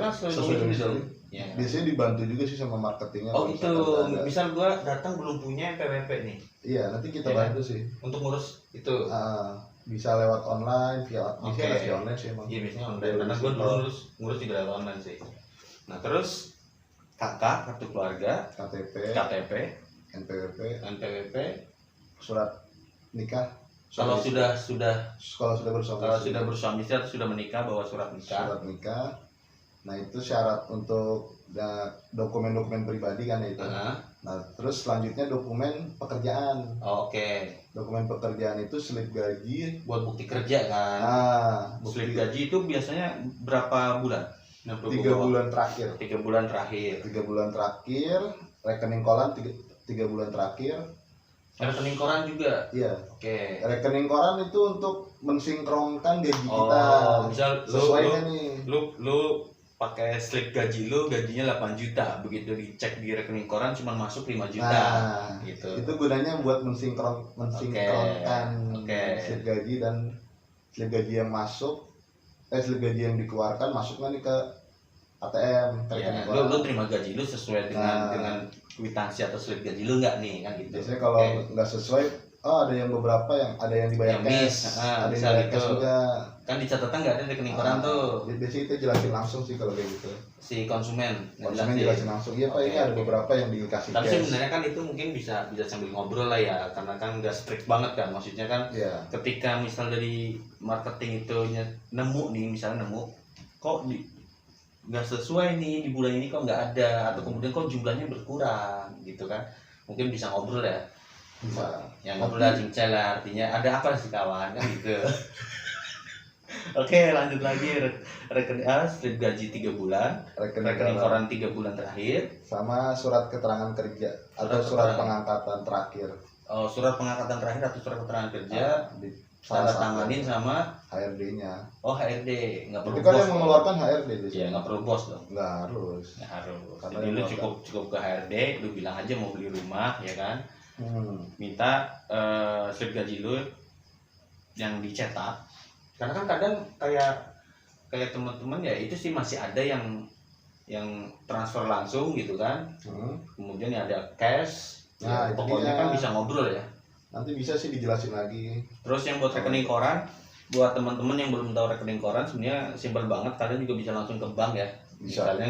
kan sesuai domisili domisili. Ya. Biasanya dibantu juga sih sama marketingnya. Oh kalau itu, misalkan ada. misal gua datang belum punya PWP nih. Iya, nanti kita Ya, bantu sih. Untuk ngurus itu. Bisa lewat online, via online sih emang. Iya biasanya online, karena gua dulu ngurus juga lewat online sih. Nah terus KK, kartu keluarga, KTP, NPWP, surat nikah. kalau sudah bersuami istri atau sudah menikah bawa surat nikah. Nah itu syarat untuk dokumen-dokumen pribadi kan itu. Nah terus selanjutnya dokumen pekerjaan. Oke. Dokumen pekerjaan itu slip gaji buat bukti kerja kan. Slip gaji itu biasanya berapa bulan? 3 bulan terakhir. 3 bulan terakhir. 3 bulan terakhir. Rekening koran 3 bulan terakhir. Rekening koran juga. Iya. Oke. Rekening koran itu untuk mensinkronkan gaji kita. Misal lu pakai slip gaji lu gajinya 8 juta, begitu dicek di rekening koran cuma masuk 5 juta. Gitu. Itu gunanya buat mensinkronkan slip gaji dan slip gaji yang masuk, slip gaji yang dikeluarkan masuknya nih ke ATM. Lu terima gaji lu sesuai dengan kwitansi atau slip gaji lu nggak nih kan gitu. Biasanya kalau nggak sesuai, ada yang beberapa ada yang dibayar cash, ada yang dibayar cash juga. Kan di catatan nggak ada rekening koran tuh. Biasanya itu jelasin langsung sih kalau kayak gitu. Si konsumen jelasin langsung. Iya Pak, ini ada beberapa yang dikasih cash. Tapi sebenarnya kan itu mungkin bisa sambil ngobrol lah ya, karena kan nggak strict banget kan. Maksudnya kan ketika misal dari marketing itu nemu kok nggak sesuai nih di bulan ini kok nggak ada, atau kemudian kok jumlahnya berkurang gitu kan, mungkin bisa ngobrol ya. Bisa. Yang ngobrol lah cincin lah, artinya ada apa sih kawan kan gitu. Oke, lanjut lagi. Rekening slip gaji 3 bulan, rekening koran 3 bulan terakhir, sama surat keterangan kerja atau surat pengangkatan terakhir. Surat pengangkatan terakhir atau surat keterangan kerja tanda tanganin sama HRD-nya. HRD, nggak perlu. Itu kan yang mengeluarkan HRD biasanya. Iya, nggak perlu bos dong. Nggak harus. Jadi lu cukup ke HRD, lu bilang aja mau beli rumah, ya kan? Minta slip gaji lu yang dicetak. Karena kan kadang kayak teman-teman ya itu sih masih ada yang transfer langsung gitu kan. Kemudian ya ada cash. Nah, pokoknya kan bisa ngobrol ya. Nanti bisa sih dijelasin lagi. Terus yang buat rekening koran, buat teman-teman yang belum tahu rekening koran, sebenarnya simpel banget. Kalian juga bisa langsung ke bank ya. Misalnya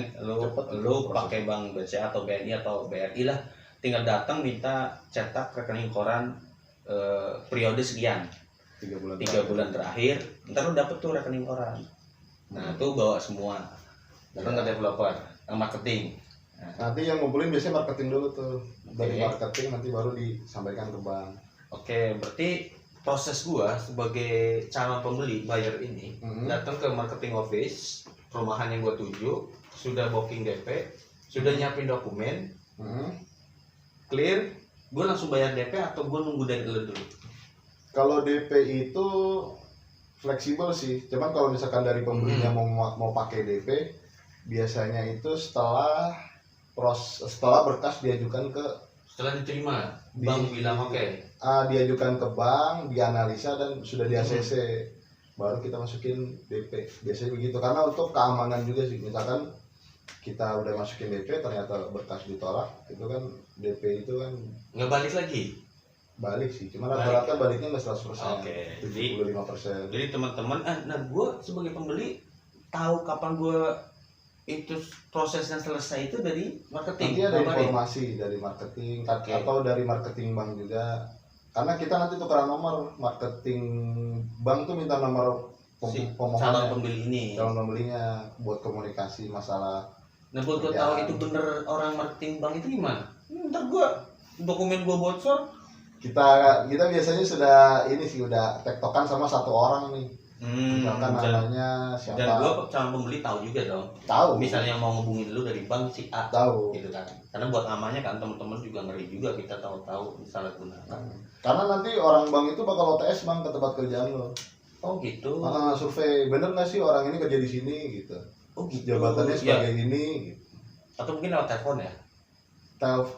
lu pakai bank BCA atau BNI atau BRI lah, tinggal datang minta cetak rekening koran periode sekian. 3 bulan terakhir, ntar lu dapet tuh rekening koran. Nah tuh bawa semua. Datang ke developer, marketing. Nanti yang ngumpulin biasanya marketing dulu tuh. Dari marketing nanti baru disampaikan ke bank. Oke, berarti proses gua sebagai calon pembeli buyer ini datang ke marketing office perumahan yang gua tuju, sudah booking DP, sudah nyiapin dokumen, clear, gua langsung bayar DP atau gua nunggu dari dulu? Kalau DP itu fleksibel sih, cuman kalau misalkan dari pembelinya mau pakai DP, biasanya itu setelah berkas diajukan setelah diterima, bank bilang oke. Diajukan ke bank, dianalisa dan sudah di ACC, baru kita masukin DP. Biasanya begitu, karena untuk keamanan juga sih. Misalkan kita udah masukin DP, ternyata berkas ditolak, itu kan DP itu kan nggak balik lagi. Balik sih, cuma rata-rata baliknya nggak 100%. 75%. Jadi teman-teman, gue sebagai pembeli tahu kapan gue itu prosesnya selesai itu dari marketing. Nanti ada informasi dari marketing atau dari marketing bank juga. Karena kita nanti tukeran nomor, marketing bank tuh minta nomor calon pembelinya buat komunikasi masalah. Nah buat gue tahu itu bener orang marketing bank itu gimana? Ntar dokumen gue bocor. Kita biasanya sudah tektokan sama satu orang nih. Misalkan namanya siapa. Dan gue calon pembeli tahu juga dong. Tahu. Misalnya mau ngehubungin lu dari bank si A. Tahu. Gitu kan. Karena buat amannya kan teman-teman juga ngeri juga kita tahu misalnya gunakan. Karena nanti orang bank itu bakal OTS bang ke tempat kerjaan lo. Oh gitu. Survei bener nggak sih orang ini kerja di sini gitu. Oh gitu. Jabatannya sebagai ini. Gitu. Atau mungkin lewat telepon ya.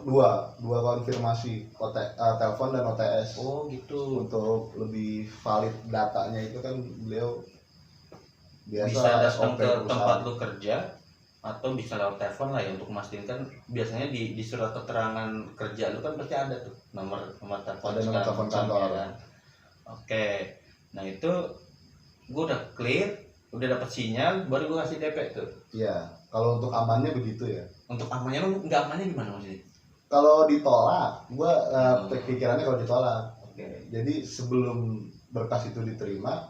Dua konfirmasi, telepon dan OTS. Oh gitu. Untuk lebih valid datanya itu kan beliau biasa bisa datang ke tempat lu kerja, atau bisa lewat telepon lah ya untuk memastikan. Kan biasanya di surat keterangan kerja lu kan pasti ada tuh nomor telepon, ada nomor telepon kantor kan. Oke, nah itu gue udah clear, udah dapat sinyal, baru gue kasih DP tuh. Iya, kalau untuk amannya begitu ya. Untuk amannya lu nggak amannya gimana maksudnya? Kalau ditolak, gue pikirannya kalau ditolak. Oke. Jadi sebelum berkas itu diterima,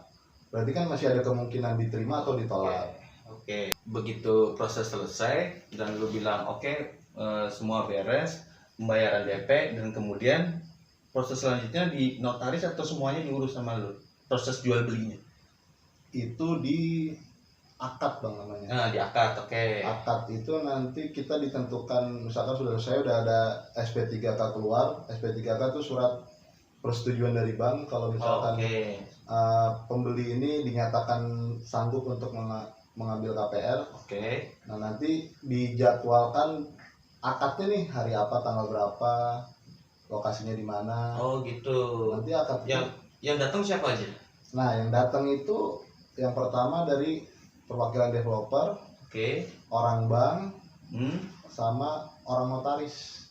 berarti kan masih ada kemungkinan diterima atau ditolak. Oke. Begitu proses selesai dan lu bilang oke, semua beres, pembayaran DP, dan kemudian proses selanjutnya di notaris atau semuanya diurus sama lu? Proses jual belinya? Itu di akad bang namanya. Nah, di akad, oke. Akad itu nanti kita ditentukan, misalkan saya udah ada SP3K keluar. SP3K itu surat persetujuan dari bank kalau misalkan pembeli ini dinyatakan sanggup untuk mengambil KPR. Oke. Nah nanti dijadwalkan akadnya nih hari apa, tanggal berapa, lokasinya di mana. Oh gitu. Nanti akad yang datang siapa aja? Nah yang datang itu yang pertama dari perwakilan developer, oke, orang bank, sama orang notaris,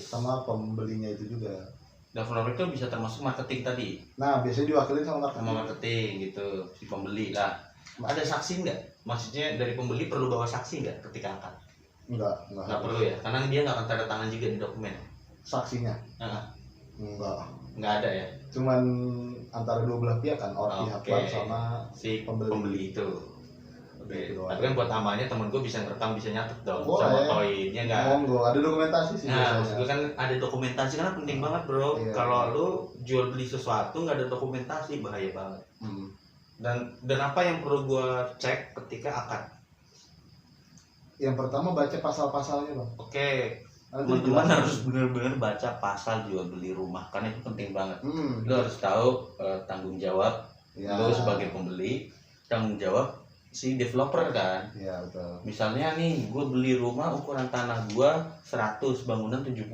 sama pembelinya itu juga. Developer itu bisa termasuk marketing tadi. Nah biasanya diwakilin sama marketing gitu, si pembeli lah. Ada saksi nggak? Maksudnya dari pembeli perlu bawa saksi nggak ketika akad? Enggak perlu ya, karena dia nggak akan tanda tangan juga di dokumen. Saksinya? Nggak ada ya. Cuman antara dua belah pihak kan, pihak bank sama si pembeli itu. Oke. Tapi kan buat amalnya temen gue bisa ngerekam, bisa nyatet dong. Boleh. Sama poinnya nggak? Monggo, ada dokumentasi sih. Nah, maksud gue kan ada dokumentasi, karena penting banget bro. Iya. Kalau lu jual beli sesuatu nggak ada dokumentasi, bahaya banget. Dan apa yang perlu gue cek ketika akad? Yang pertama baca pasal-pasalnya bang. Oke. Teman-teman harus benar-benar baca pasal jual beli rumah, karena itu penting banget. Lu harus tahu tanggung jawab lu sebagai pembeli, tanggung jawab si developer kan. Iya betul. Misalnya nih, gue beli rumah ukuran tanah gue 100, bangunan 70,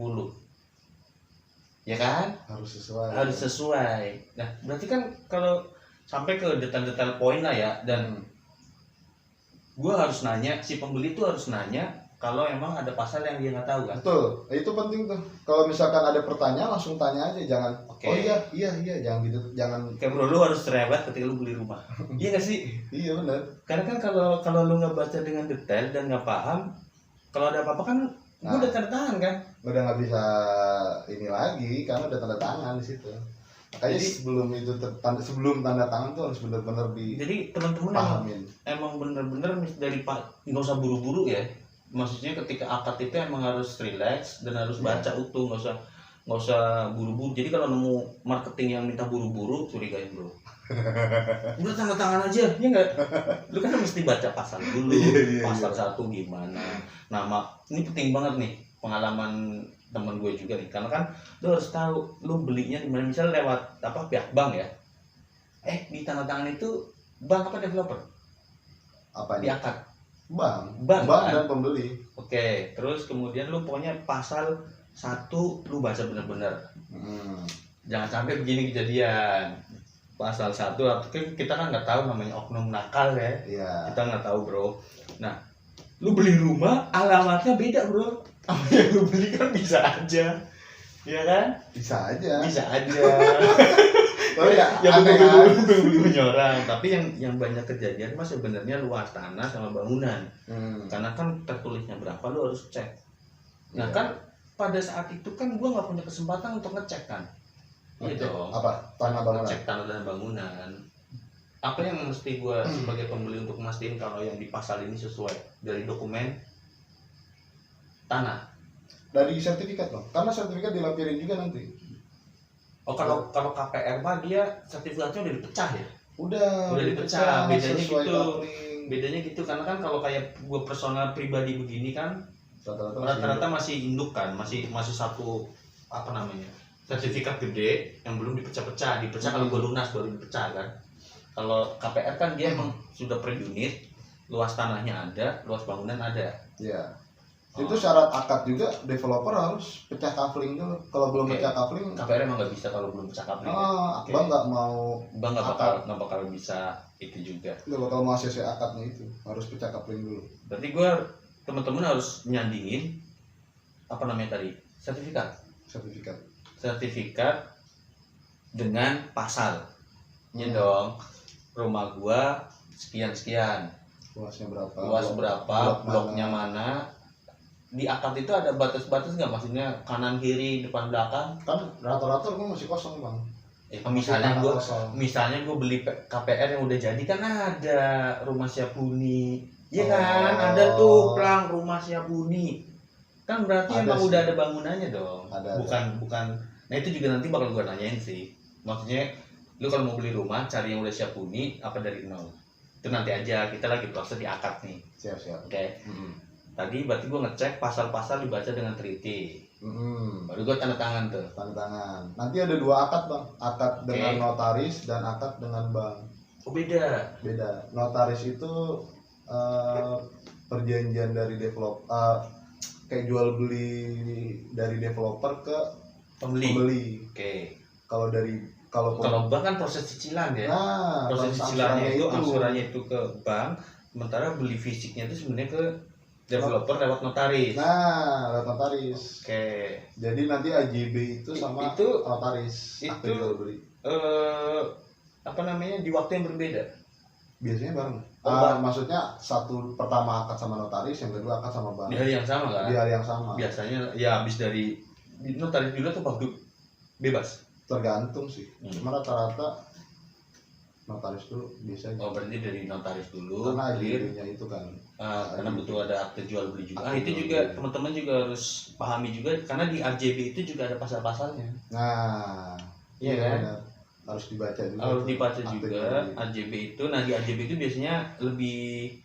ya kan? Harus sesuai. Nah berarti kan kalau sampai ke detail-detail poin lah ya, dan gue harus nanya, si pembeli tuh harus nanya kalau emang ada pasal yang dia nggak tahu kan. Betul, itu penting tuh. Kalau misalkan ada pertanyaan langsung tanya aja, jangan oh iya jangan gitu, jangan kayak bro, lu harus cerewet ketika lu beli rumah. Iya nggak sih? Iya benar. Karena kan kalau lu nggak baca dengan detail dan nggak paham, kalau ada apa-apa kan gue udah tanda tangan kan, udah nggak bisa ini lagi karena udah tanda tangan di situ. Makanya sebelum tanda tangan tuh harus benar-benar jadi teman-teman emang bener-bener dari nggak usah buru-buru ya. Maksudnya ketika akad itu emang harus relax dan harus baca utuh, nggak usah buru-buru. Jadi kalau nemu marketing yang minta buru-buru, curigain bro. Udah tanda tangan aja, ya nggak? Lu kan mesti baca pasal dulu. Pasal 1 gimana? Nama ini penting banget nih, pengalaman temen gue juga nih. Karena kan lu harus tahu lu belinya di mana. Misal lewat pihak bank ya. Di tanda tangan itu bank apa developer? Apa di akad? Bank kan? Dan pembeli. Oke, terus kemudian lu pokoknya pasal 1 lu baca bener-bener. Jangan sampai begini kejadian. Pasal 1, kita kan nggak tahu namanya oknum nakal ya. Kita nggak tahu bro. Nah, lu beli rumah alamatnya beda bro. Apa yang lu beli kan bisa aja, ya kan? Bisa aja. Oh ya, yang bener orang. Tapi yang banyak kejadian mas sebenarnya luas tanah sama bangunan. Karena kan tertulisnya berapa lu harus cek. Nah kan pada saat itu kan gua nggak punya kesempatan untuk ngecek kan. Iya dong. Apa? Tanah bangunan. Ngecek tanah dan bangunan. Apa yang mesti gua sebagai pembeli untuk mastiin kalau yang di pasal ini sesuai dari dokumen tanah? Dari sertifikat bang. Karena sertifikat dilampirin juga nanti. Oh kalau KPR mah dia sertifikatnya udah dipecah ya? Udah dipecah. Bedanya gitu karena kan kalau kayak gue personal pribadi begini kan rata-rata masih induk kan, masih satu sertifikat gede yang belum dipecah-pecah kalau gue lunas baru dipecah kan. Kalau KPR kan dia emang sudah per unit, luas tanahnya ada, luas bangunan ada. Iya. Itu syarat akad juga, developer harus pecah kafling dulu. Kalau belum pecah kafling, KPR emang nggak bisa kalau belum pecah kafling. Bang nggak mau. Bang nggak bakal bisa itu juga. Nggak bakal mau ACC akadnya itu, harus pecah kafling dulu. Berarti gue teman-teman harus nyandingin apa namanya tadi, sertifikat dengan pasalnya dong. Rumah gua sekian, luas berapa, bloknya mana. Di akad itu ada batas-batas nggak, maksudnya kanan kiri depan belakang? Kan rata-rata rumah masih kosong bang. Misalnya gue beli KPR yang udah jadi kan ada rumah siap huni, ya kan? Ada tuh plang rumah siap huni, kan berarti emang udah ada bangunannya dong. Bukan. Nah itu juga nanti bakal gue nanyain sih. Maksudnya lu kalau mau beli rumah cari yang udah siap huni apa dari nol? Itu nanti aja, kita lagi proses di akad nih. Siap. Oke. Tadi berarti gue ngecek pasal-pasal dibaca dengan teliti. Baru gue tanda tangan tuh. Nanti ada 2 akad bang, akad dengan notaris dan akad dengan bank. Oh beda. Notaris itu perjanjian dari developer, kayak jual beli dari developer ke pembeli. Oke. Kalau bank kan proses cicilan ya. Proses cicilannya itu angsurannya itu ke bank, sementara beli fisiknya itu sebenarnya ke developer lewat notaris. Lewat notaris. Oke. Jadi nanti AJB itu sama notaris. Itu jual beli. Apa namanya, di waktu yang berbeda. Biasanya bareng. Maksudnya satu pertama akad sama notaris, yang kedua akad sama bank. Di hari yang sama kan? Di hari yang sama. Biasanya ya habis dari notaris dulu atau waktu bebas? Tergantung sih. Cuma rata-rata notaris dulu biasanya. Oh berarti dari notaris dulu. Karena AJB-nya itu kan. Karena butuh ada akte jual beli juga. Itu juga teman-teman juga harus pahami juga, karena di AJB itu juga ada pasal-pasalnya. Iya kan? Benar. Harus dibaca juga. AJB itu. Nah di AJB itu biasanya lebih.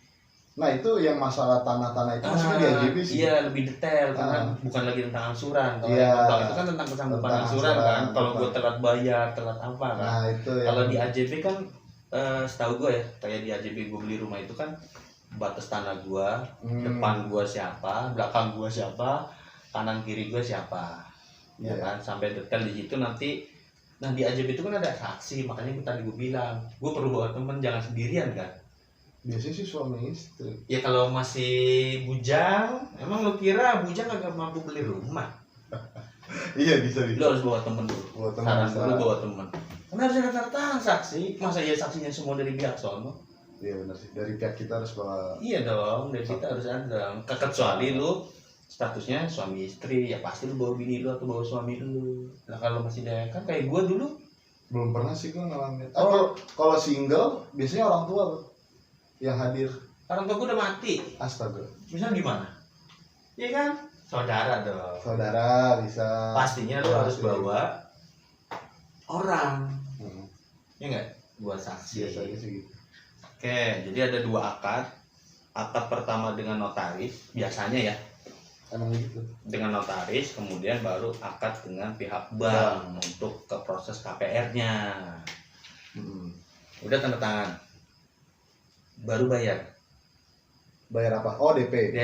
Nah itu yang masalah tanah-tanah itu maksudnya di AJB sih. Iya lebih detail karena bukan lagi tentang angsuran. Kalau bank itu kan tentang kesanggupan angsuran kan. Kalau gue telat bayar, telat apa kan. Nah itu. Kalau di AJB kan setahu gue ya, kayak di AJB gue beli rumah itu kan batas tanah gue, depan gue siapa, belakang gue siapa, kanan kiri gue siapa, ya kan, sampai detail di situ nanti. Nah di AJB itu kan ada saksi, makanya tadi gue bilang, gue perlu bawa temen, jangan sendirian kan. Biasanya sih suami istri. Ya kalau masih bujang, emang lu kira bujang agak mampu beli rumah? Iya bisa. Lu harus bawa temen dulu. Saran lu bawa temen. Karena harus ada tanda tangan saksi. Masa ya saksinya semua dari pihak sono? Iya benar sih. Dari pihak kita harus bawa. Iya dong, dari kita harus ada. Kecuali lu statusnya suami istri, ya pasti lu bawa bini lu atau bawa suami lu. Nah kalau masih kan kayak gua dulu belum pernah sih gua ngalamin. Kalau single biasanya orang tua loh yang hadir. Orang tua gua udah mati. Astaga. Misalnya gimana? Iya kan? Saudara dong. Saudara bisa. Pastinya lu harus bawa orang. Ya enggak? Buat saksi. Biasanya sih gitu. Oke, jadi ada 2 akad. Akad pertama dengan notaris, biasanya ya. Emang gitu. Dengan notaris, kemudian baru akad dengan pihak bank untuk ke proses KPR-nya. Udah tanda tangan. Baru bayar. Bayar apa? Oh DP.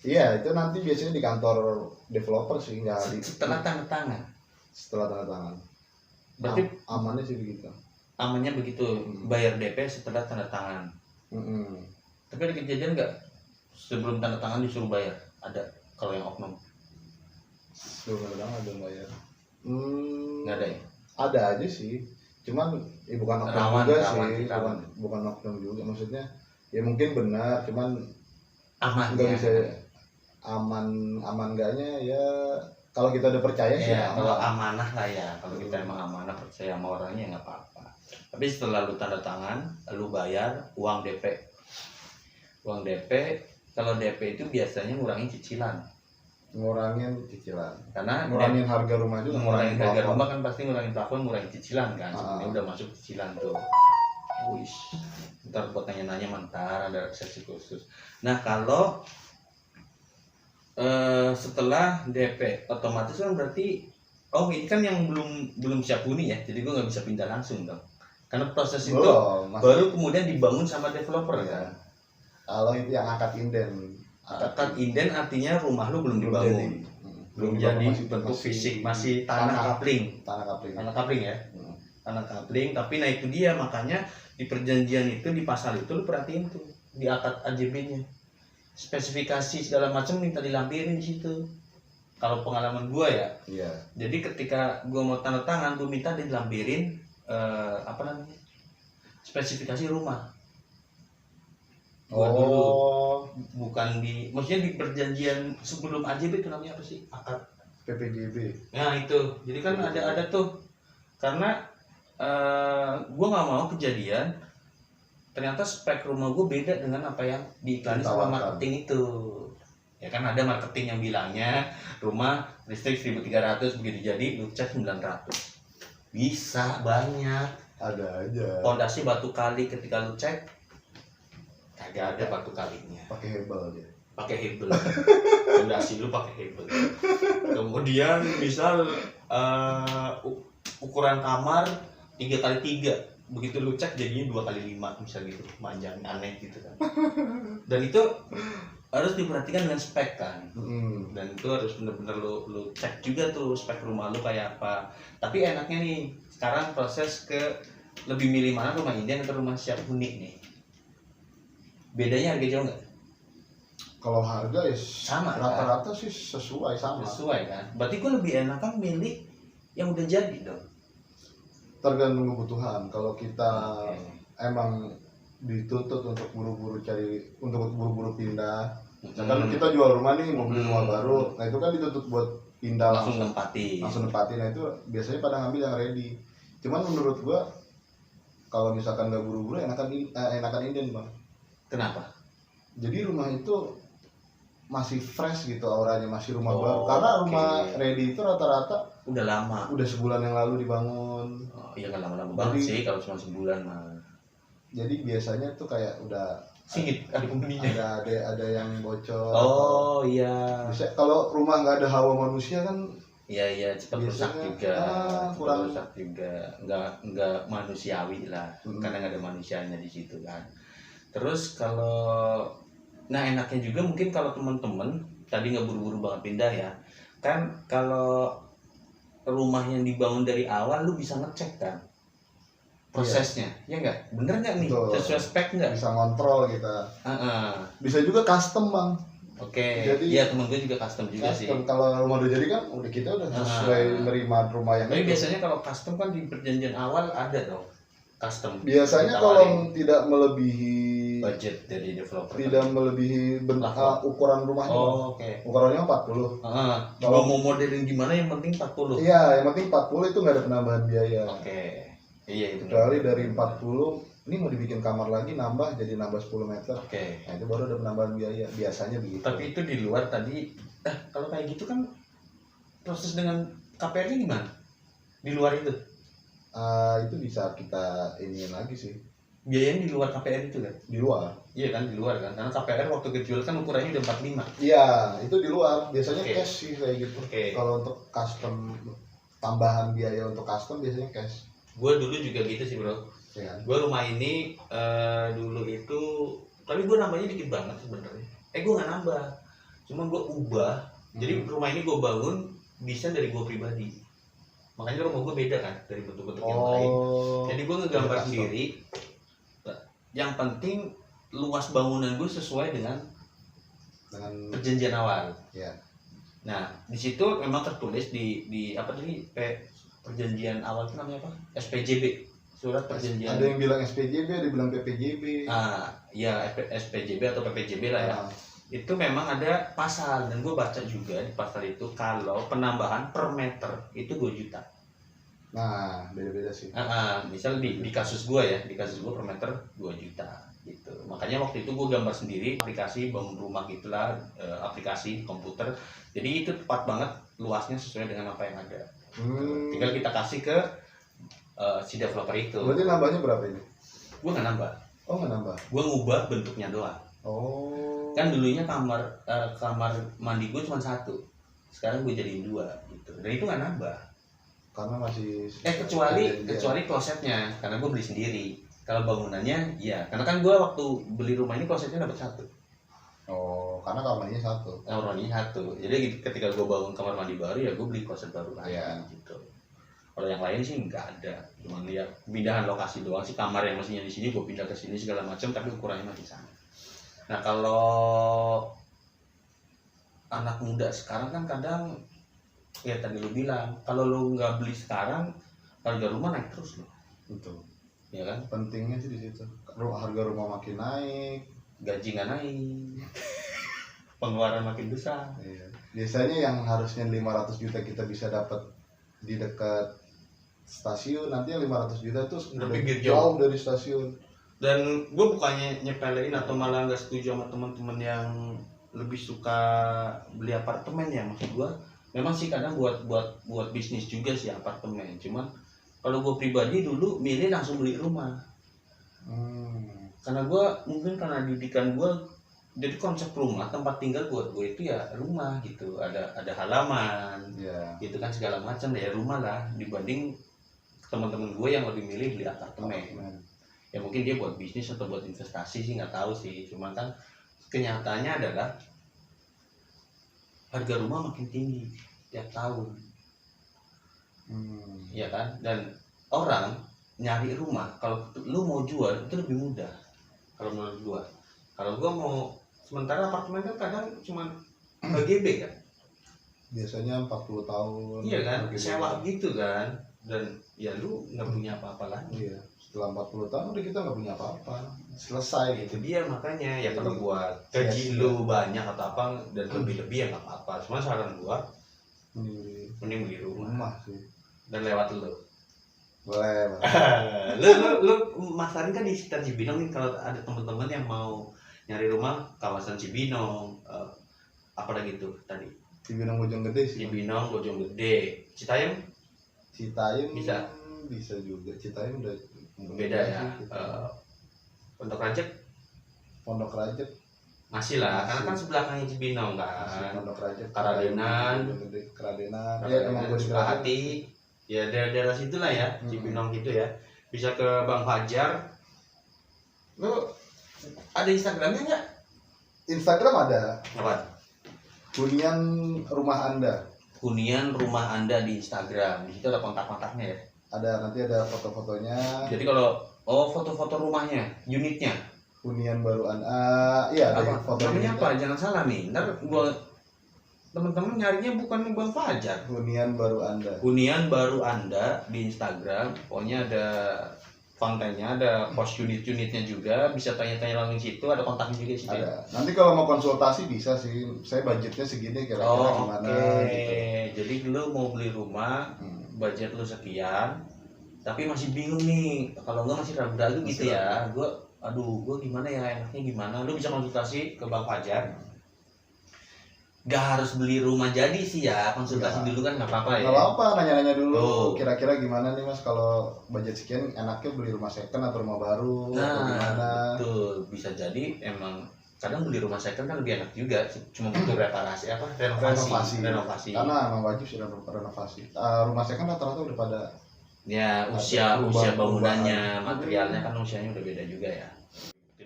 Iya, itu nanti biasanya di kantor developer sih, nggak di. Setelah tanda tangan. Berarti amannya sih begitu. Amannya begitu, bayar DP setelah tanda tangan. Tapi ada kejadian nggak sebelum tanda tangan disuruh bayar? Ada kalau yang oknum? Sebelum tanda tangan ada bayar. Nggak ada ya? Ada aja sih. Cuman bukan oknum juga sih. Bukan oknum juga, maksudnya ya mungkin benar, cuman aman nggak bisa aman enggaknya ya kalau kita udah percaya sih ya, kalau amanah lah ya, kalau kita emang amanah percaya sama orangnya nggak apa-apa. Tapi setelah lu tanda tangan, lu bayar uang DP. Kalau DP itu biasanya ngurangin cicilan. Karena ngurangin harga rumah juga. Ngurangin harga rumah kan pasti ngurangin plafon, ngurangin cicilan kan. Sebenarnya udah masuk cicilan tuh. Wish. Ntar buat nanya-nanya mantar ada sesi khusus. Nah kalau setelah DP otomatis kan berarti ini kan yang belum siap huni ya, jadi gue nggak bisa pindah langsung dong, karena proses itu baru kemudian dibangun sama developer kan. Kalau itu yang akad inden Akad inden artinya rumah lu belum dibangun, belum jadi bentuk fisik, masih tanah kapling ya, tanah kapling. Tapi nah itu dia, makanya di perjanjian itu, di pasal itu lu perhatiin tuh di akad AJB-nya, spesifikasi segala macam minta dilampirin di situ. Kalau pengalaman gua ya, jadi ketika gua mau tanda tangan, gua minta dilampirin apa namanya, spesifikasi rumah. Gua dulu bukan di, maksudnya di perjanjian sebelum AJB itu namanya apa sih, akad PPJB. Nah itu, jadi kan ada tuh, karena gue nggak mau kejadian ternyata spek rumah gue beda dengan apa yang diiklanin sama marketing itu. Ya kan ada marketing yang bilangnya rumah listrik 1.300, begitu jadi lu cek 900. Bisa banyak. Ada aja. Pondasi batu kali, ketika lu cek kagak ada batu kalinya. Pakai hebel aja. Pakai hebel. Pondasi lu pakai hebel. Kemudian misal ukuran kamar 3x3, begitu lu cek jadinya 2x5 misal gitu, panjang aneh gitu kan. Dan itu harus diperhatikan dengan spek kan. Dan itu harus bener-bener lu cek juga tuh spek rumah lu kayak apa. Tapi enaknya nih sekarang proses ke lebih milih mana, rumah inden atau rumah siap huni nih. Bedanya harga jauh nggak? Kalau harga ya sama rata-rata kan? Sih sesuai kan. Berarti gue lebih enak kan milih yang udah jadi dong. Tergantung kebutuhan. Kalau kita emang dituntut untuk buru-buru pindah, misalkan kita jual rumah nih, mau beli rumah baru, nah itu kan dituntut buat pindah langsung nempatin. Nah itu biasanya pada ngambil yang ready. Cuman menurut gua kalau misalkan nggak buru-buru enakan inden bang. Kenapa? Jadi rumah itu masih fresh gitu auranya, masih rumah baru. Karena rumah ready itu rata-rata udah lama. Udah sebulan yang lalu dibangun. Iya nggak lama-lama banget sih kalau cuma sebulan mah. Jadi biasanya tuh kayak udah singit ada penghuninya. Ada yang bocor. Oh iya. Bisa kalau rumah nggak ada hawa manusia kan. Iya cepat rusak juga. Kurang rusak juga. Nggak manusiawi lah. Karena nggak ada manusianya di situ kan. Terus kalau enaknya juga mungkin kalau teman-teman tadi nggak buru-buru banget pindah ya. Kan kalau rumah yang dibangun dari awal lu bisa ngecek kan prosesnya, ya nggak? Bener nggak nih? Betul. Sesuai spek nggak? Bisa ngontrol kita. Bisa juga custom bang. Jadi iya temen gue juga custom juga sih. Kalau rumah udah jadi kan udah kita udah sesuai menerima rumah yang. Tapi biasanya kalau custom kan di perjanjian awal ada dong custom. Biasanya kalau tidak melebihi budget dari developer, tidak melebihi ukuran rumahnya. Ukurannya 40. Kalau mau modelin gimana yang penting 40. Iya, yang penting 40 itu nggak ada penambahan biaya. Iya itu. Kecuali dari 40 ini mau dibikin kamar lagi nambah 10 meter. Nah itu baru ada penambahan biaya, biasanya begitu. Tapi itu di luar tadi. Kalau kayak gitu kan proses dengan KPR-nya gimana? Di luar itu? Itu bisa kita iniin lagi sih. Biayanya di luar KPR itu kan? Di luar. Iya kan, di luar kan? Karena KPR waktu kejual kan ukurannya udah 45. Iya, itu di luar. Biasanya cash sih kayak gitu. Kalau untuk custom, tambahan biaya untuk custom biasanya cash. Gue dulu juga gitu sih bro. Gue rumah ini dulu itu, tapi gue nambahnya dikit banget sebenarnya. Gue nggak nambah, cuma gue ubah. Jadi rumah ini gue bangun bisa dari gue pribadi. Makanya rumah gue beda kan dari bentuk-bentuk yang lain. Jadi gue ngegambar sendiri. Yang penting luas bangunan gue sesuai dengan perjanjian awal. Nah di situ memang tertulis di apa tadi perjanjian awal itu namanya apa? SPJB, surat perjanjian. Ada yang bilang SPJB, ada yang bilang PPJB. Ya SPJB atau PPJB lah ya. Itu memang ada pasal dan gue baca juga di pasal itu kalau penambahan per meter itu 2 juta. Nah beda-beda sih. Misal di kasus gue ya, di kasus gue per meter 2 juta gitu. Makanya waktu itu gue gambar sendiri aplikasi bangun rumah gitulah, aplikasi di komputer. Jadi itu tepat banget luasnya sesuai dengan apa yang ada. Tinggal kita kasih ke si developer itu. Berarti nambahnya berapa ini? Gue nggak nambah. Oh nggak nambah? Gue ngubah bentuknya doang. Kan dulunya kamar mandi gue cuma 1, sekarang gue jadiin 2 gitu. Dan itu nggak nambah. Karena masih kecuali klosetnya, karena gue beli sendiri. Kalau bangunannya, iya. Karena kan gue waktu beli rumah ini klosetnya dapat 1. Oh, karena kamar mandinya satu. Kamar mandinya satu. Jadi gitu, ketika gue bangun kamar mandi baru ya gue beli kloset baru lagi gitu. Kalau yang lain sih nggak ada, cuma lihat pindahan lokasi doang sih, kamar yang mestinya di sini gue pindah ke sini segala macam, tapi ukurannya masih sama. Nah kalau anak muda sekarang kan kadang ya tadi lu bilang kalau lu nggak beli sekarang harga rumah naik terus loh. Betul. Ya kan? Pentingnya sih di situ. Harga rumah makin naik, gaji nggak naik, pengeluaran makin besar. Iya. Biasanya yang harusnya 500 juta kita bisa dapat di dekat stasiun, nanti yang 500 juta tuh udah jauh dari stasiun. Dan gue bukannya nyepelein atau malah nggak setuju sama teman-teman yang lebih suka beli apartemen ya, maksud gue memang sih kadang buat bisnis juga sih apartemen, cuman kalau gue pribadi dulu milih langsung beli rumah. Karena gue mungkin karena didikan gue, jadi konsep rumah tempat tinggal buat gue itu ya rumah gitu, ada halaman gitu kan segala macam ya, rumah lah, dibanding teman-teman gue yang lebih milih beli apartemen. Ya mungkin dia buat bisnis atau buat investasi sih, nggak tahu sih, cuman kan kenyataannya adalah harga rumah makin tinggi tiap tahun. Ya kan, dan orang nyari rumah kalau lu mau jual itu lebih mudah kalau menurut gua. Kalau gua mau, sementara apartemen kan kadang cuma HGB kan, biasanya 40 tahun. Iya kan, sewa gitu kan, dan ya lu nggak punya apa-apa lagi. Iya, setelah 40 tahun udah kita nggak punya apa-apa, selesai. Itu dia makanya ya, kalau buat gaji lu banyak atau apa dan lebih-lebih ya nggak apa-apa, cuma saran gua mending beli rumah sih. Dan lewat lu. Boleh. lu Mas Arin kan di sekitar Cibinong nih, kalau ada teman-teman yang mau nyari rumah kawasan Cibinong, apa lagi tuh tadi? Cibinong Bojonggede sih. Cibinong Bojonggede, Citayam bisa juga. Citayam udah beda ya. Pondok Rajek masih lah, karena kan sebelahnya Cibinong kan. Pondok Rajek, Karadenan, ya emang gue Sukahati, ya daerah situ lah ya, Cibinong gitu ya. Bisa ke Bang Fajar. Lu ada Instagramnya nggak? Instagram ada. Apa? Hunian Rumah Anda. Hunian Rumah Anda di Instagram. Di situ ada kontak-kontaknya ya. Ada, nanti ada foto-fotonya. Jadi kalau foto-foto rumahnya, unitnya. Hunian Baru Anda. Iya, ada foto. Namanya apa? Jangan salah nih. Ntar gua teman-teman nyarinya bukan Bang Fajar. Hunian Baru Anda. Hunian Baru Anda di Instagram. Pokoknya ada kontennya, ada post unit-unitnya juga, bisa tanya-tanya langsung situ, ada kontaknya juga sih. Ada. Nanti kalau mau konsultasi bisa sih. Saya budgetnya segini kira-kira gimana gitu. Jadi lu mau beli rumah, budget lu sekian, tapi masih bingung nih. Kalau enggak masih ragu-ragu gitu ya. Gue gimana ya, enaknya gimana? Lu bisa konsultasi ke Bang Fajar. Gak harus beli rumah jadi sih ya, konsultasi dulu kan nggak apa-apa ya. Nggak apa-apa, nanya-nanya dulu. Kira-kira gimana nih Mas, kalau budget sekian enaknya beli rumah second atau rumah baru atau gimana? Betul, bisa jadi emang kadang beli rumah second kan lebih enak juga, cuma butuh reparasi renovasi. Karena emang wajib sudah renovasi. Rumah second rata-rata udah pada usia bangunannya, materialnya kan usianya udah beda juga ya.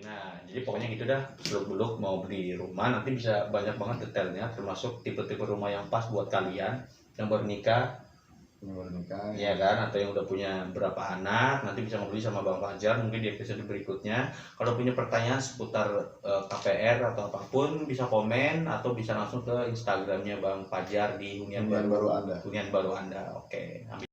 Nah, jadi pokoknya gitu dah, beluk-beluk mau beli rumah nanti bisa banyak banget detailnya, termasuk tipe-tipe rumah yang pas buat kalian yang baru nikah, ya kan, atau yang udah punya berapa anak, nanti bisa ngobrol sama Bang Fajar mungkin di episode berikutnya. Kalau punya pertanyaan seputar KPR atau apapun bisa komen atau bisa langsung ke Instagramnya Bang Fajar di Hunian Baru Anda. Oke, habis